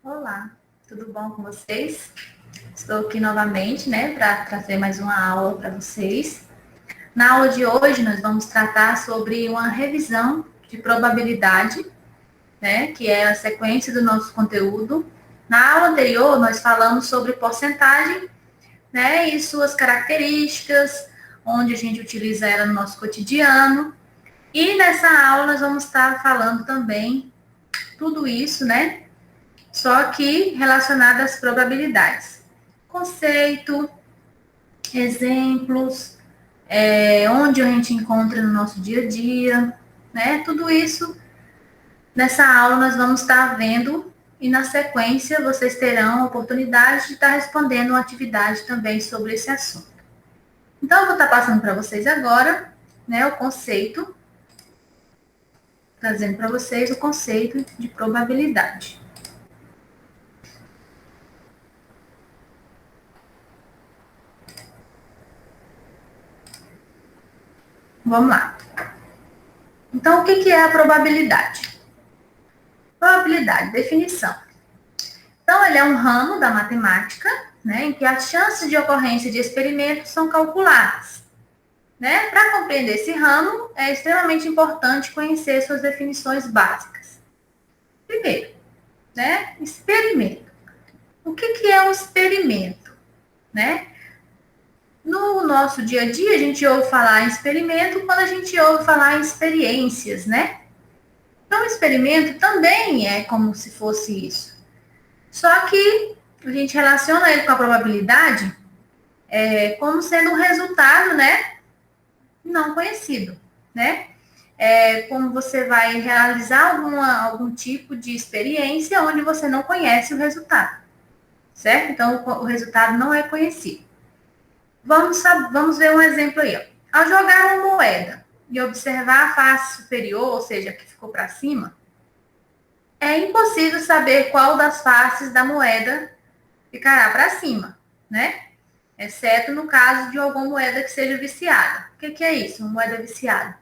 Olá, tudo bom com vocês? Estou aqui novamente, né, para trazer mais uma aula para vocês. Na aula de hoje, nós vamos tratar sobre uma revisão de probabilidade, né, que é a sequência do nosso conteúdo. Na aula anterior, nós falamos sobre porcentagem, né, e suas características, onde a gente utiliza ela no nosso cotidiano. E nessa aula, nós vamos estar falando também tudo isso, né, só que relacionado às probabilidades. Conceito, exemplos, onde a gente encontra no nosso dia a dia, né? Tudo isso nessa aula nós vamos estar vendo e na sequência vocês terão a oportunidade de estar respondendo uma atividade também sobre esse assunto. Então, eu vou estar passando para vocês agora, né, o conceito, trazendo para vocês o conceito de probabilidade. Vamos lá. Então, o que é a probabilidade? Probabilidade, definição. Então, ele é um ramo da matemática, né, em que as chances de ocorrência de experimentos são calculadas. Né? Para compreender esse ramo, é extremamente importante conhecer suas definições básicas. Primeiro, né, experimento. O que é um experimento? Né? No nosso dia a dia, a gente ouve falar em experimento quando a gente ouve falar em experiências, né? Então, o experimento também é como se fosse isso. Só que a gente relaciona ele com a probabilidade como sendo um resultado, né, não conhecido, né? Como você vai realizar algum tipo de experiência onde você não conhece o resultado, certo? Então, o resultado não é conhecido. Vamos ver um exemplo aí. Ó. Ao jogar uma moeda e observar a face superior, ou seja, a que ficou para cima, é impossível saber qual das faces da moeda ficará para cima, né? Exceto no caso de alguma moeda que seja viciada. O que é isso, uma moeda viciada?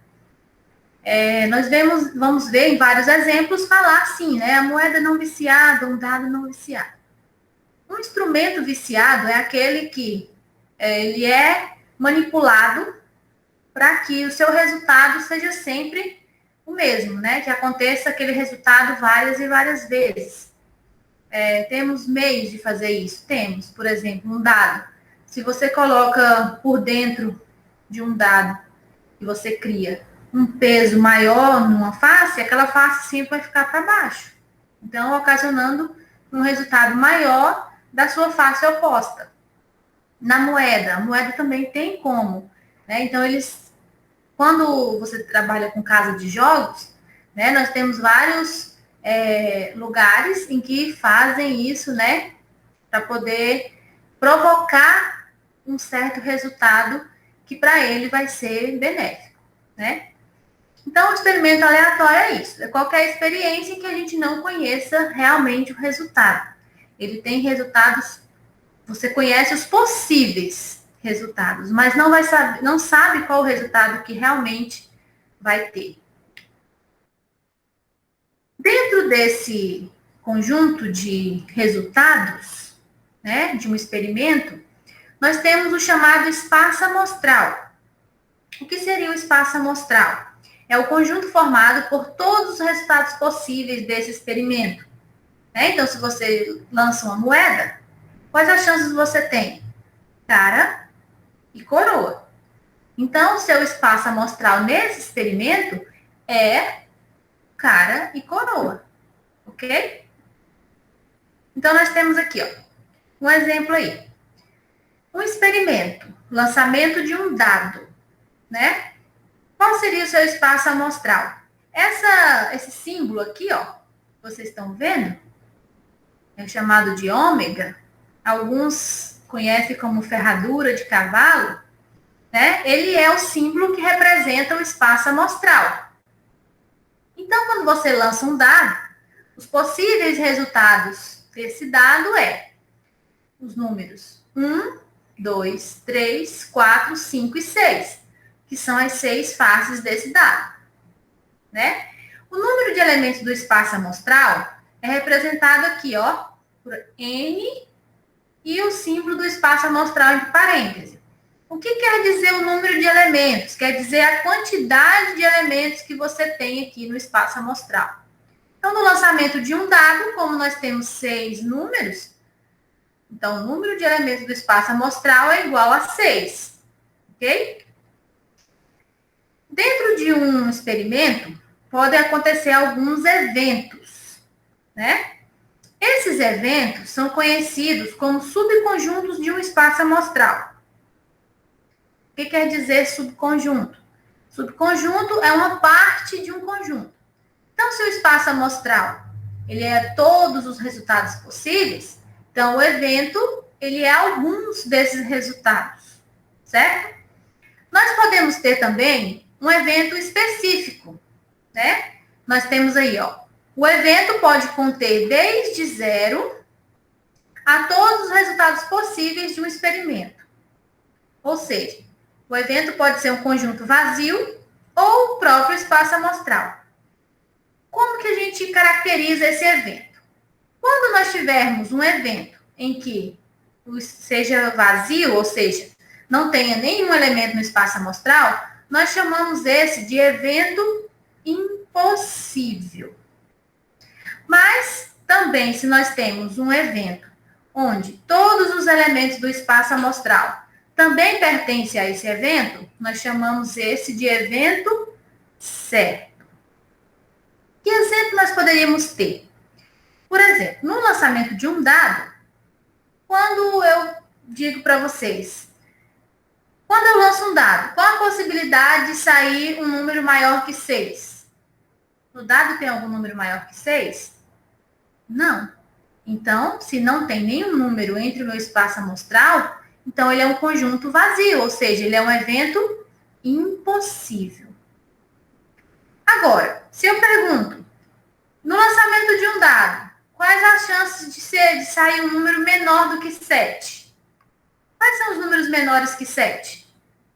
Nós vamos ver em vários exemplos falar assim, né? A moeda não viciada, um dado não viciado. Um instrumento viciado é aquele que ele é manipulado para que o seu resultado seja sempre o mesmo, né? Que aconteça aquele resultado várias e várias vezes. Temos meios de fazer isso? Temos, por exemplo, um dado. Se você coloca por dentro de um dado e você cria um peso maior numa face, aquela face sempre vai ficar para baixo. Então, ocasionando um resultado maior da sua face oposta. Na moeda, a moeda também tem como, né? Então, quando você trabalha com casa de jogos, né, nós temos vários lugares em que fazem isso, né, para poder provocar um certo resultado que para ele vai ser benéfico, né? Então, o experimento aleatório é isso. É qualquer experiência em que a gente não conheça realmente o resultado. Ele tem resultados, você conhece os possíveis resultados, mas não sabe qual o resultado que realmente vai ter. Dentro desse conjunto de resultados, né, de um experimento, nós temos o chamado espaço amostral. O que seria o espaço amostral? É o conjunto formado por todos os resultados possíveis desse experimento. Então, se você lança uma moeda, quais as chances você tem? Cara e coroa. Então, o seu espaço amostral nesse experimento é cara e coroa. Ok? Então, nós temos aqui, ó, um exemplo aí. Um experimento, lançamento de um dado, né? Qual seria o seu espaço amostral? Esse símbolo aqui, ó, vocês estão vendo? É chamado de ômega. Alguns conhecem como ferradura de cavalo, né? Ele é o símbolo que representa o espaço amostral. Então, quando você lança um dado, os possíveis resultados desse dado os números 1, 2, 3, 4, 5 e 6, que são as 6 faces desse dado, né? O número de elementos do espaço amostral é representado aqui, ó, por N e o símbolo do espaço amostral entre parênteses. O que quer dizer o número de elementos? Quer dizer a quantidade de elementos que você tem aqui no espaço amostral. Então, no lançamento de um dado, como nós temos 6 números, então o número de elementos do espaço amostral é igual a 6, ok? Dentro de um experimento, podem acontecer alguns eventos, né? Esses eventos são conhecidos como subconjuntos de um espaço amostral. O que quer dizer subconjunto? Subconjunto é uma parte de um conjunto. Então, se o espaço amostral ele é todos os resultados possíveis, então o evento ele é alguns desses resultados, certo? Nós podemos ter também um evento específico, né? Nós temos aí, ó, o evento pode conter desde 0 a todos os resultados possíveis de um experimento. Ou seja, o evento pode ser um conjunto vazio ou o próprio espaço amostral. Como que a gente caracteriza esse evento? Quando nós tivermos um evento em que seja vazio, ou seja, não tenha nenhum elemento no espaço amostral, nós chamamos esse de evento impossível. Mas também, se nós temos um evento onde todos os elementos do espaço amostral também pertencem a esse evento, nós chamamos esse de evento certo. Que exemplo nós poderíamos ter? Por exemplo, no lançamento de um dado, quando eu digo para vocês, quando eu lanço um dado, qual a possibilidade de sair um número maior que 6? No dado tem algum número maior que 6? Não. Então, se não tem nenhum número entre o meu espaço amostral, então ele é um conjunto vazio, ou seja, ele é um evento impossível. Agora, se eu pergunto, no lançamento de um dado, quais as chances de sair um número menor do que 7? Quais são os números menores que 7?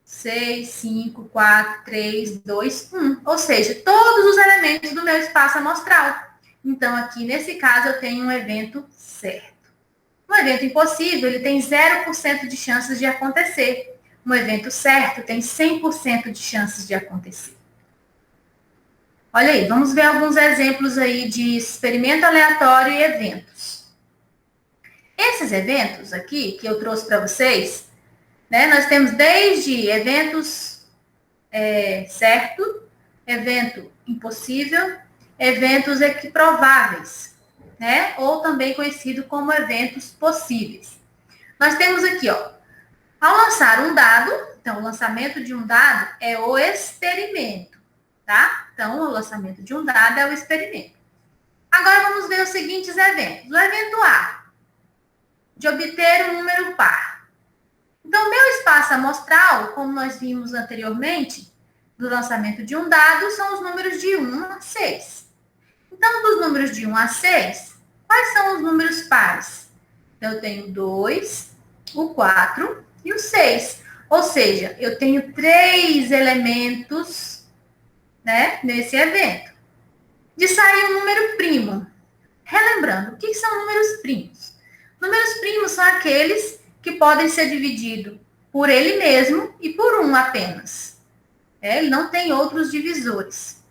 6, 5, 4, 3, 2, 1. Ou seja, todos os elementos do meu espaço amostral. Então, aqui nesse caso, eu tenho um evento certo. Um evento impossível, ele tem 0% de chances de acontecer. Um evento certo tem 100% de chances de acontecer. Olha aí, vamos ver alguns exemplos aí de experimento aleatório e eventos. Esses eventos aqui, que eu trouxe para vocês, né, nós temos desde eventos certo, evento impossível, eventos equiprováveis, né, ou também conhecido como eventos possíveis. Nós temos aqui, ó, ao lançar um dado, então o lançamento de um dado é o experimento. Tá? Então, o lançamento de um dado é o experimento. Agora, vamos ver os seguintes eventos. O evento A, de obter um número par. Então, meu espaço amostral, como nós vimos anteriormente, no lançamento de um dado, são os números de 1 a 6. Então, dos números de 1 a 6, quais são os números pares? Então, eu tenho 2, o 4 e o 6. Ou seja, eu tenho 3 elementos, né, nesse evento. De sair um número primo. Relembrando, o que são números primos? Números primos são aqueles que podem ser divididos por ele mesmo e por 1 apenas. Ele não tem outros divisores.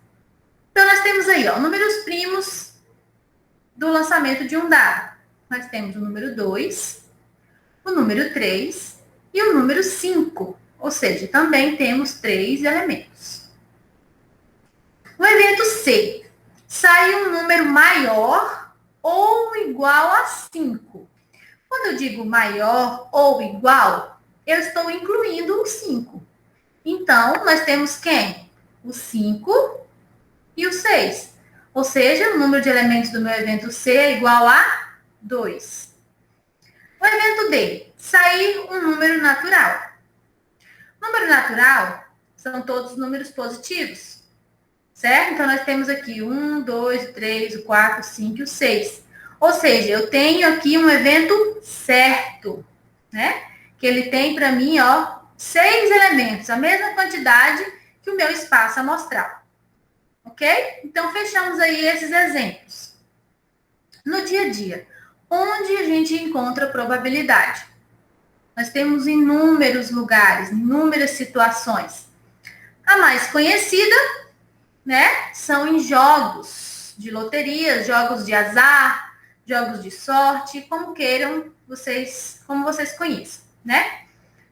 Então, nós temos aí, ó, números primos do lançamento de um dado. Nós temos o número 2, o número 3 e o número 5. Ou seja, também temos 3 elementos. No evento C, sai um número maior ou igual a 5. Quando eu digo maior ou igual, eu estou incluindo o 5. Então, nós temos quem? O 5 e o 6. Ou seja, o número de elementos do meu evento C é igual a 2. O evento D, sair um número natural. Número natural são todos números positivos. Certo? Então, nós temos aqui 1, 2, 3, 4, 5 e o 6. Ou seja, eu tenho aqui um evento certo, né? Que ele tem para mim, ó, 6 elementos, a mesma quantidade que o meu espaço amostral. Ok? Então, fechamos aí esses exemplos. No dia a dia, Onde a gente encontra probabilidade? Nós temos inúmeros lugares, inúmeras situações. A mais conhecida, né, são em jogos de loteria, jogos de azar, jogos de sorte, como queiram vocês, como vocês conheçam, né?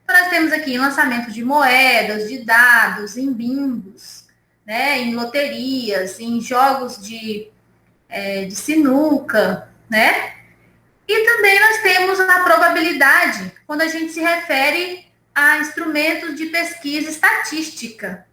Então, nós temos aqui lançamento de moedas, de dados, em bingos, né, em loterias, em jogos de sinuca, né? E também nós temos a probabilidade quando a gente se refere a instrumentos de pesquisa estatística,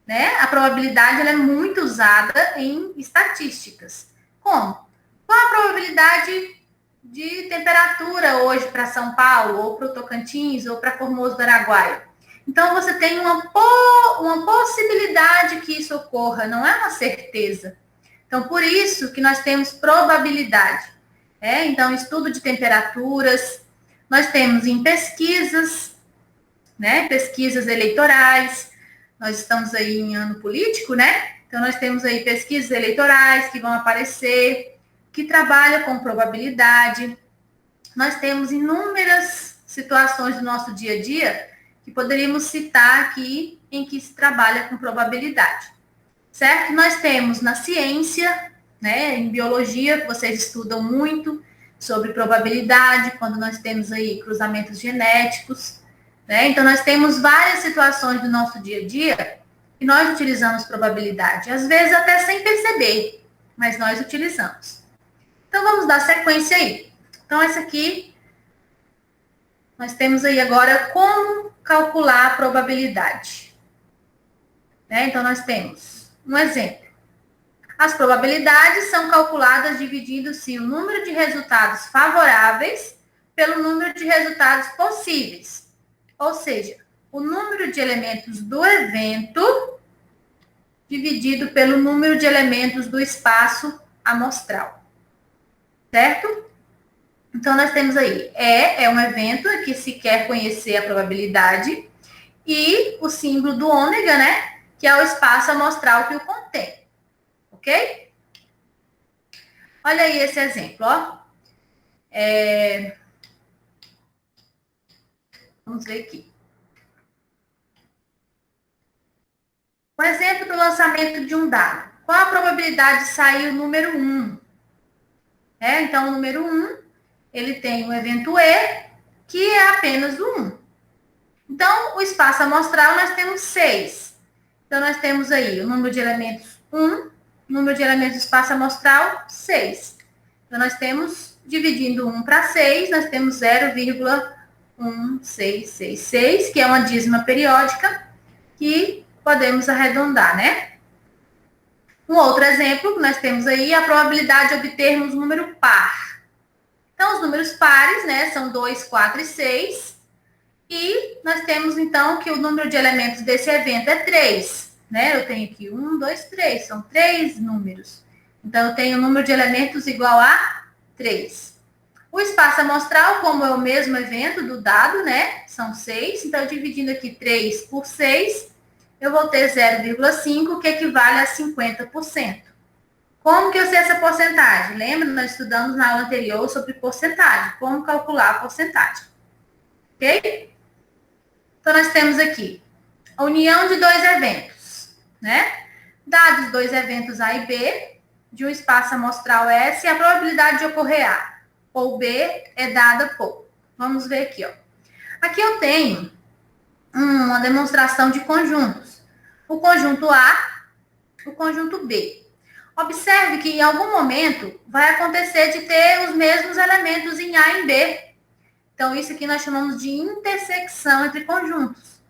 né? A probabilidade ela é muito usada em estatísticas. Como? Qual a probabilidade de temperatura hoje para São Paulo, ou para o Tocantins, ou para Formoso do Araguaia? Então, você tem uma possibilidade que isso ocorra, não é uma certeza. Então, por isso que nós temos probabilidade. Então, estudo de temperaturas, nós temos em pesquisas, né? Pesquisas eleitorais, nós estamos aí em ano político, né? Então, nós temos aí pesquisas eleitorais que vão aparecer, que trabalham com probabilidade. Nós temos inúmeras situações do nosso dia a dia que poderíamos citar aqui em que se trabalha com probabilidade, certo? Nós temos na ciência, né, em biologia, que vocês estudam muito sobre probabilidade, quando nós temos aí cruzamentos genéticos, né? Então, nós temos várias situações do nosso dia a dia e nós utilizamos probabilidade, às vezes até sem perceber, mas nós utilizamos. Então, vamos dar sequência aí. Então, essa aqui, nós temos aí agora como calcular a probabilidade. Né? Então, nós temos um exemplo. As probabilidades são calculadas dividindo-se o número de resultados favoráveis pelo número de resultados possíveis. Ou seja, o número de elementos do evento dividido pelo número de elementos do espaço amostral. Certo? Então, nós temos aí, é um evento que se quer conhecer a probabilidade e o símbolo do ômega, né? Que é o espaço amostral que o contém. Ok? Olha aí esse exemplo, ó. Vamos ver aqui. Um exemplo do lançamento de um dado. Qual a probabilidade de sair o número 1? Então, o número 1, ele tem o evento E, que é apenas o 1. Então, o espaço amostral, nós temos 6. Então, nós temos aí o número de elementos 1, número de elementos do espaço amostral, 6. Então, nós temos, dividindo 1 para 6, nós temos 0,1666, que é uma dízima periódica, que podemos arredondar, né? Um outro exemplo que nós temos aí é a probabilidade de obtermos um número par. Então, os números pares, né, são 2, 4 e 6. E nós temos, então, que o número de elementos desse evento é 3. Né? Eu tenho aqui 1, 2, 3. São 3 números. Então, eu tenho o número de elementos igual a 3. O espaço amostral, como é o mesmo evento do dado, né? São 6. Então, dividindo aqui 3 por 6, eu vou ter 0,5, que equivale a 50%. Como que eu sei essa porcentagem? Lembra? Nós estudamos na aula anterior sobre porcentagem. Como calcular a porcentagem. Ok? Então, nós temos aqui a união de dois eventos, né? Dados dois eventos A e B, de um espaço amostral S, a probabilidade de ocorrer A ou B é dada por. Vamos ver aqui, ó. Aqui eu tenho uma demonstração de conjuntos. O conjunto A, o conjunto B. Observe que em algum momento vai acontecer de ter os mesmos elementos em A e em B. Então, isso aqui nós chamamos de intersecção entre conjuntos.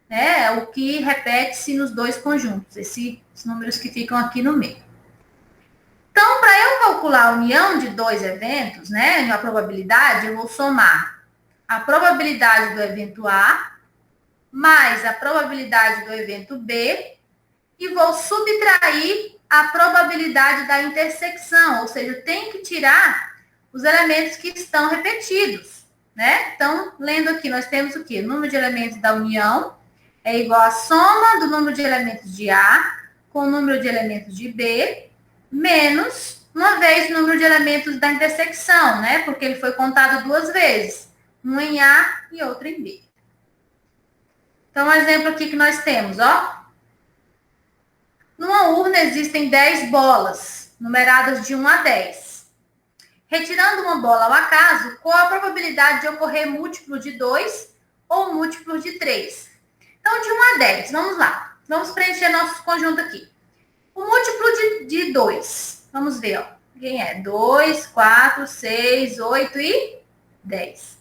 Né? O que repete-se nos dois conjuntos, esses números que ficam aqui no meio. Então, para eu calcular a união de dois eventos, né, a probabilidade, eu vou somar a probabilidade do evento A mais a probabilidade do evento B e vou subtrair a probabilidade da intersecção, ou seja, eu tenho que tirar os elementos que estão repetidos, né? Então, lendo aqui, nós temos o quê? O número de elementos da união é igual à soma do número de elementos de A com o número de elementos de B, menos uma vez o número de elementos da intersecção, né? Porque ele foi contado 2 vezes. Um em A e outro em B. Então, um exemplo aqui que nós temos, ó. Numa urna existem 10 bolas, numeradas de 1 a 10. Retirando uma bola ao acaso, qual a probabilidade de ocorrer múltiplo de 2 ou múltiplo de 3? Então, de 1 a 10, vamos lá. Vamos preencher nosso conjunto aqui. O múltiplo de 2, vamos ver, ó. Quem é? 2, 4, 6, 8 e 10.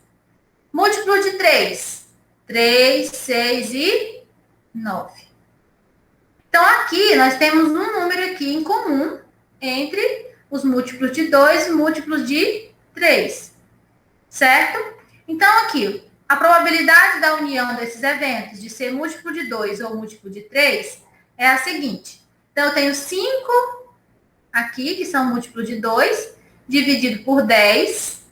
Múltiplo de 3, 3, 6 e 9. Então, aqui nós temos um número aqui em comum entre os múltiplos de 2 e múltiplos de 3, certo? Então, aqui, a probabilidade da união desses eventos de ser múltiplo de 2 ou múltiplo de 3 é a seguinte. Então, eu tenho 5 aqui, que são múltiplo de 2, dividido por 10,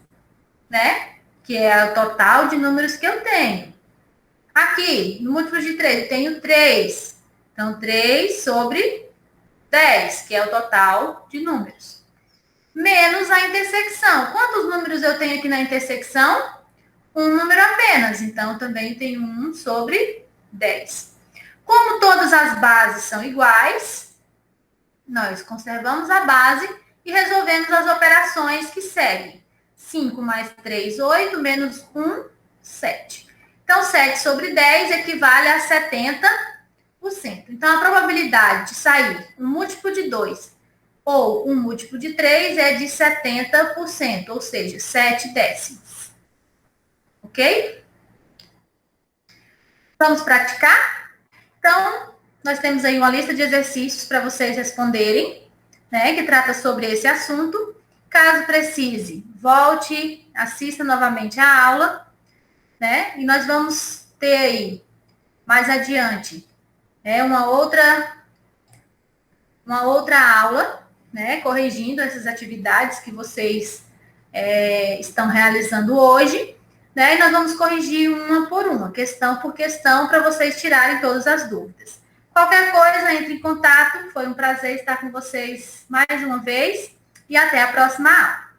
né? Que é o total de números que eu tenho. Aqui, no múltiplo de 3, eu tenho 3. Então, 3 sobre 10, que é o total de números. Menos a intersecção. Quantos números eu tenho aqui na intersecção? Um número apenas. Então, também tenho 1 sobre 10. Como todas as bases são iguais, nós conservamos a base e resolvemos as operações que seguem. 5 mais 3, 8, menos 1, 7. Então, 7 sobre 10 equivale a 70%. Então, a probabilidade de sair um múltiplo de 2 ou um múltiplo de 3 é de 70%, ou seja, 7 décimos. Ok? Vamos praticar? Então, nós temos aí uma lista de exercícios para vocês responderem, né, que trata sobre esse assunto. Caso precise, volte, assista novamente a aula, né, e nós vamos ter aí, mais adiante, uma outra aula, né, corrigindo essas atividades que vocês estão realizando hoje, né, e nós vamos corrigir uma por uma, questão por questão, para vocês tirarem todas as dúvidas. Qualquer coisa, entre em contato, foi um prazer estar com vocês mais uma vez, e até a próxima aula.